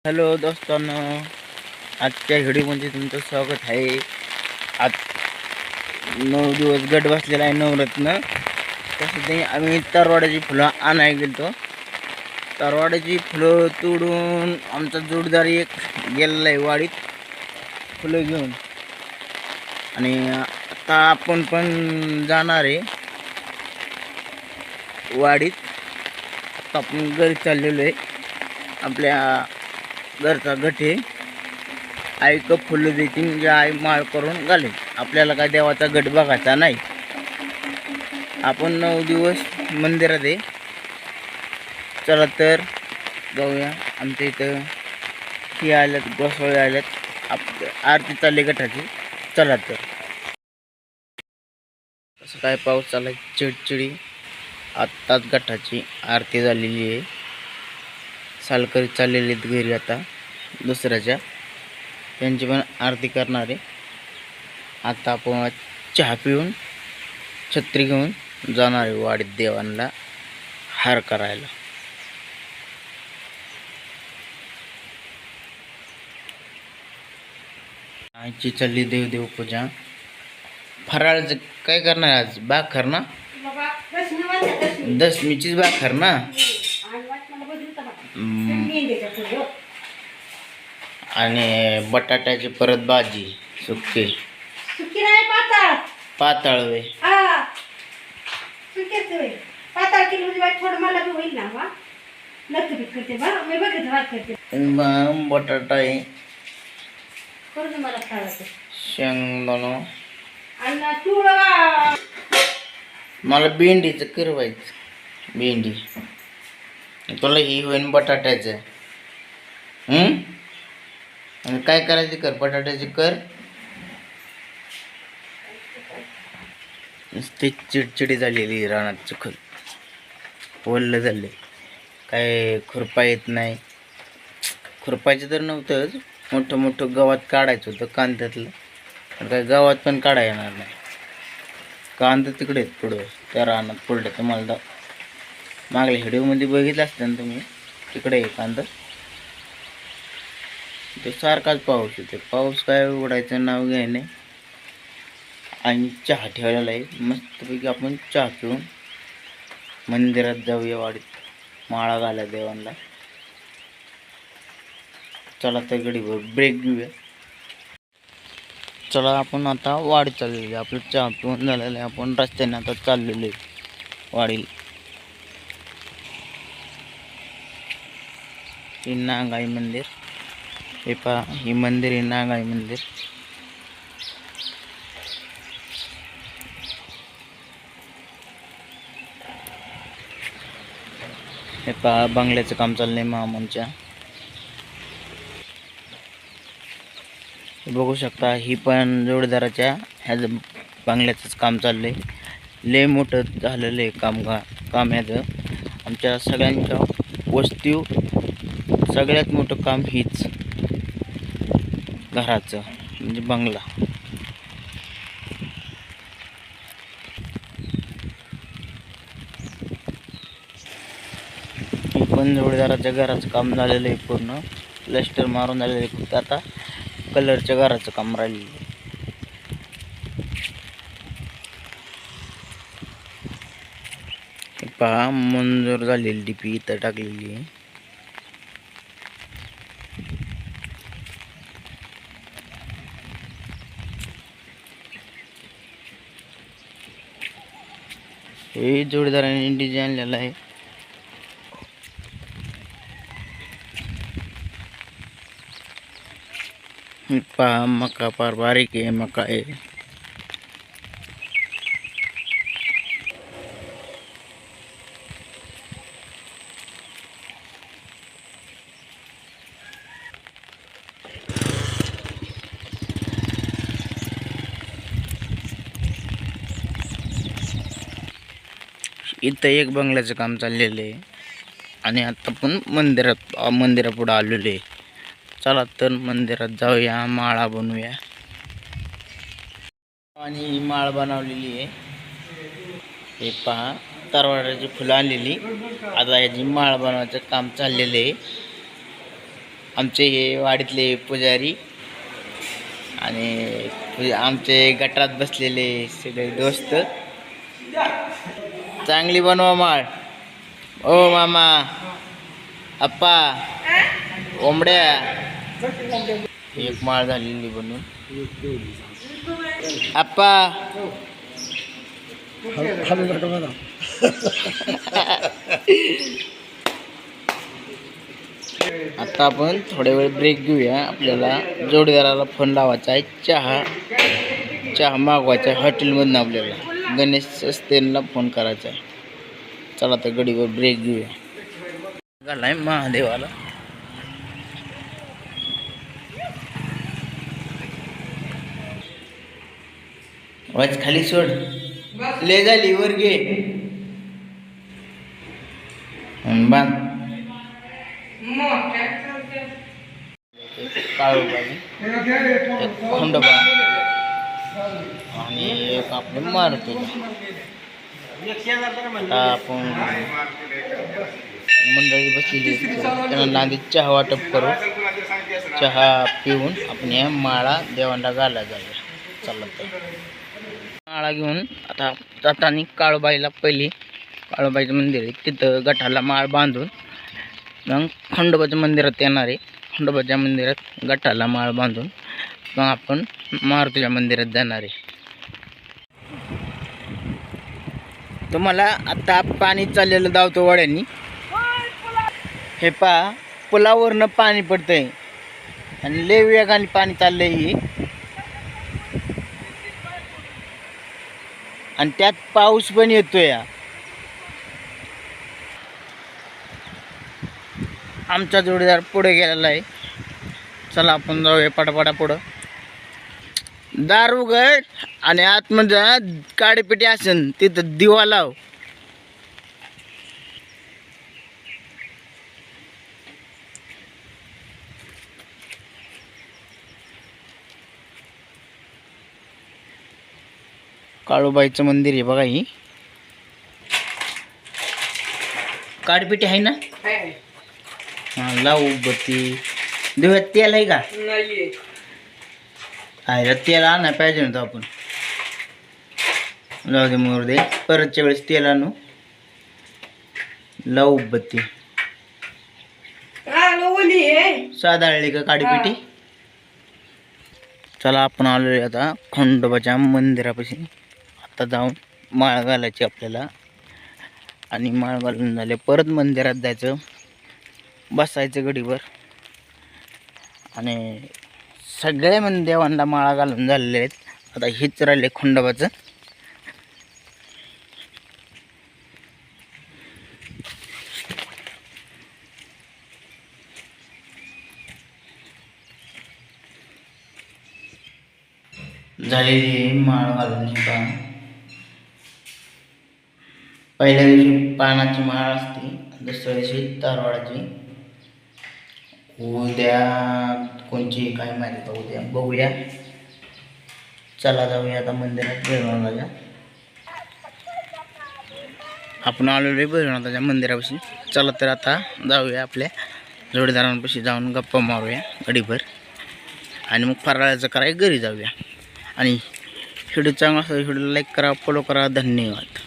Hello दोस्तांनो, आजच्या व्हिडिओमध्ये तुमचं स्वागत आहे. आज 9 दिवस गट बसलेला आहे नवरत्न. त्यासाठी आम्ही तरवाड्याची फुलं आणायला गेलो. तरवाड्याची फुलं तोडून आमचा जोडदार एक गेलेला आहे वाडीत फुलं घेऊन. आणि आता आपण पण जाणार आहे वाडीत. आता आपण घरी चाललेलो आहे. आपल्या घरचा गट आहे. आई कप फुलं देतील म्हणजे आई माळ करून घालेल. आपल्याला काय देवाचा गट बघायचा नाही. आपण 9 दिवस मंदिरात आहे. चला तर जाऊया. आमच्या इथं ही आल्यात, गोसाळे आल्यात, आरती चालली गटाची. चला तर. असं काय पाऊस चालला चिडचिडी. आत्ताच गटाची आरती झालेली आहे. सालकरी चाललेले आहेत घरी आता दुसऱ्याच्या, त्यांची पण आरती करणार आहे. आता आपण चहा पिऊन छत्री घेऊन जाणार आहे वाडीत देवांना हार करायला. आईची चालली देव पूजा. फराळाचं काय करणार आज? भाकर ना, दशमीचीच भाकर ना. आणि बटाट्याची परत भाजी सुकी पातळ वे बटाटा आहे, शेंगदाणा. मला भेंडीचं करवायचं. भेंडी तुला ही होईन बटाट्याचं. आणि काय करायचं कर, बटाट्याची कर. नुसती चिडचिडी झालेली रानात. चिखल ओल्लं झाले. काय खुरपा येत नाही. खुरपायचं तर नव्हतंच, मोठं मोठं गवत काढायचं होतं कांद्यातलं. पण काय गवत पण काढा येणार नाही. कांदा तिकडे पुढं त्या रानात पडलं. तुम्हाला मागल्या व्हिडिओमध्ये बघितलं असतं ना तुम्ही. तिकडे आहे कांदा. तो सारखाच पाऊस येते. पाऊस काय उघडायचं नाव घ्याय नाही. आणि चहा ठेवलेला आहे मस्तपैकी. आपण चहा पिऊन मंदिरात जाऊया वाडीत माळा घाला देवांना. चला तर गडीभर ब्रेक घेऊया. चला आपण आता वाडीत चाललेलो आहे. आपलं चहा पिऊन झालेलं आहे. आपण रस्त्याने आता चाललेलो आहे वाडीला. हे नागाई मंदिर. हे पहा, हे मंदिर आहे नागाई मंदिर. हे पहा, बंगल्याचं काम चाललंय मामांच्या. बघू शकता, ही पण जोडदाराच्या ह्याचं बंगल्याचंच काम चाललंय. लय मोठं झालेलं आहे काम ह्याचं. आमच्या सगळ्यांच्या वस्तीव सगळ्यात मोठं काम हीच घराचं म्हणजे बंगला. हे पण जोडदाराच्या घराचं काम झालेलं आहे. पूर्ण प्लॅस्टर मारून झालेलं आहे. फक्त आता कलरच्या घराचं काम राहिलेलं आहे. पहा, मंजूर झालेली डीपी इथं टाकलेली आहे. हे जोडीदाराने डिझाईन आणलेलं आहे. पहा, मका फार बारीक आहे. मका आहे. इथं एक बंगल्याचं काम चाललेलं आहे. आणि आता पण मंदिरापुढं आलेलो आहे. चला तर मंदिरात जाऊया, माळा बनवूया. आणि ही माळ बनवलेली आहे. हे पहा, तरवाड्याची फुलं आणलेली. आता याची माळ बनवायचं काम चाललेलं आहे. आमचे हे वाडीतले पुजारी आणि आमचे गटारात बसलेले सगळे दोस्त. चांगली बनवा माळ. ओ मामा, अप्पा, ओंबड्या. एक माळ झालेली बनवून. अप्पा आता आपण थोड्या वेळ ब्रेक घेऊया. आपल्याला जोडीदाराला फोन लावायचा आहे. चहा मागवायचा आहे हॉटेलमधून. आपल्याला गणेश सस्तेनला फोन करायचा आहे. चला तर गडीवर ब्रेक घेऊया. झालाय महादेवाला. वाच खाली सोड. ले झाली वर घे बांध. काळूबाई, एक खंडोबा आणि एक आपण मारुती. आपण मंडळी बसलेली त्यांना नांदी चहा वाटप करू. चहा पिऊन आपण या माळा देवांना घालायला जाऊया. चला तर माळा घेऊन आता जाताना काळूबाईला पहिली काळूबाईचं मंदिर आहे तिथं गठाला माळ बांधून मग खंडोबाच्या मंदिरात येणार आहे. खंडोबाच्या मंदिरात गठाला माळ बांधून मग आपण मारुतीच्या मंदिरात जाणार आहे. तुम्हाला आता पाणी चाललेलं धावतो वड्यांनी. हे पहा पुलावरनं पाणी पडतंय आणि लय वेगाने पाणी चाललंय. आणि त्यात पाऊस पण येतोय. आमचा जोडीदार पुढे गेलेला आहे. चला आपण जाऊया पटापटा पुढं. दार उघड आणि आतमध्ये काडीपिटी असेल तिथं दिवा लाव. काळूबाईचं मंदिर आहे बघा. ही काडीपिटी आहे ना. हा लावू बत्ती. देऊयात तेल आहे का. आहे तेल आणा पाहिजे नव्हतं आपण. जाऊ दे मोर दे. परतच्या वेळेस तेल आणू. लावू बत्ती. साधाळली का काडीपिटी. चला आपण आलोय आता खंडोबाच्या मंदिरापाशी. आता जाऊन माळ घालायची आपल्याला आणि माळ घालून झाले परत मंदिरात जायचं. बसायचं गडीवर आणि सगळ्या देवांना माळा घालून झालेले आहेत. आता हेच राहिले खंडोबाचं. झालेली माळ घालून. पहिल्या दिवशी पानाची माळ असते, दुसऱ्या दिवशी तारवाळाची. उद्या कोणची काय माहिती का उद्या बघूया. चला जाऊया आता मंदिरात भैरवनाथाच्या. आपण आलेलो आहे भैरवनाथाच्या मंदिरापाशी. चला तर आता जाऊया आपल्या जोडीदारांपाशी जाऊन गप्पा मारूया गडीभर आणि मग फराळाचं करायला घरी जाऊया. आणि व्हिडिओ चांगला असेल व्हिडिओला लाईक करा, फॉलो करा. धन्यवाद.